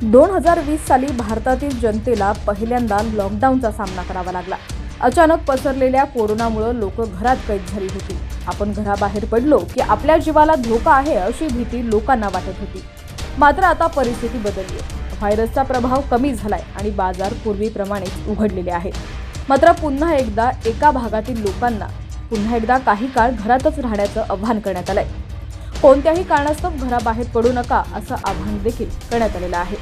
2020 साली भारतातील जनतेला पहिल्यांदा लॉकडाऊनचा सामना करावा लागला। अचानक पसरलेल्या कोरोनामुळे लोक घरात कैद झाली होती। आपण घराबाहेर पडलो की आपल्या जीवाला धोका आहे अशी भीती लोकांना वाटत होती। मात्र आता परिस्थिती बदलली आहे। व्हायरसचा प्रभाव कमी झालाय आणि बाजार पूर्वीप्रमाणेच उघडलेले आहेत। मात्र पुन्हा एकदा एका भागातील लोकांना पुन्हा एकदा काही काळ घरातच राहण्याचं आवाहन करण्यात आलंय। कोणत्याही कारणास्तव घराबाहेर पडू नका असं आवाहन देखील करण्यात आलेलं आहे।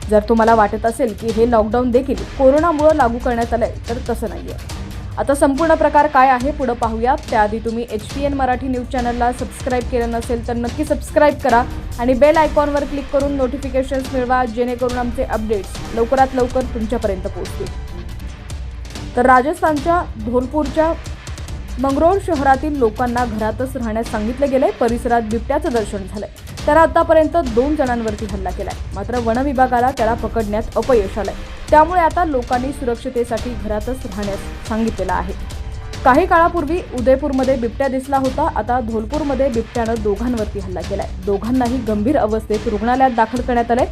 जर तुम्हाला वाटत असेल की हे लॉकडाऊन देखील कोरोनामुळे लागू करण्यात आलंय तर तसं नाहीये। आता संपूर्ण प्रकार काय आहे पुढे पाहूया। त्याआधी तुम्ही HPN मराठी न्यूज चॅनलला सबस्क्राइब केलं नसेल तर नक्की सबस्क्राइब करा आणि बेल आयकॉनवर क्लिक करून नोटिफिकेशन्स मिळवा, जेणेकरून आमचे अपडेट्स लवकरात लवकर तुमच्यापर्यंत पोहोचतील। तर राजस्थानच्या धौलपूरच्या मंगरोळ शहरातील लोकांना घरातच राहण्यास सांगितले गेले। परिसरात बिबट्याचं दर्शन झालंय, तर आतापर्यंत 2 जणांवरती हल्ला केलाय। मात्र वन विभागाला त्याला पकडण्यात अपयश आलंय। त्यामुळे आता लोकांनी सुरक्षितेसाठी घरातच राहण्यास सांगितलेलं आहे। काही काळापूर्वी उदयपूरमध्ये बिबट्या दिसला होता। आता धौलपूरमध्ये बिबट्यानं दोघांवरती हल्ला केलाय। दोघांनाही गंभीर अवस्थेत रुग्णालयात दाखल करण्यात आलंय।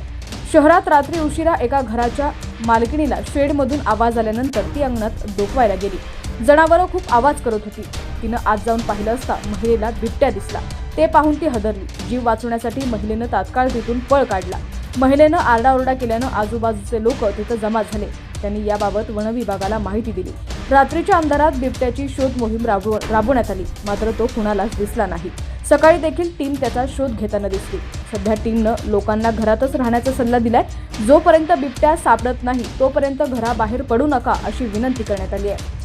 शहरात रात्री उशिरा एका घराच्या मालकिणीला शेडमधून आवाज आल्यानंतर ती अंगणात डोकवायला गेली। जनावरं खूप आवाज करत होती। तिनं आत जाऊन पाहिलं असता महिलेला बिबट्या दिसला। ते पाहून ती हदरली। जीव वाचवण्यासाठी महिलेनं तात्काळ तिथून पळ काढला। महिलेनं आरडाओरडा केल्यानं आजूबाजूचे लोक तिथं जमा झाले। त्यांनी याबाबत वन विभागाला माहिती दिली। रात्रीच्या अंधारात बिबट्याची शोध मोहीम राबवण्यात आली, मात्र तो कुणालाच दिसला नाही। सकाळी देखील टीम त्याचा शोध घेताना दिसली। सध्या टीमनं लोकांना घरातच राहण्याचा सल्ला दिलाय। जोपर्यंत बिबट्या सापडत नाही तोपर्यंत घराबाहेर पडू नका अशी विनंती करण्यात आली आहे।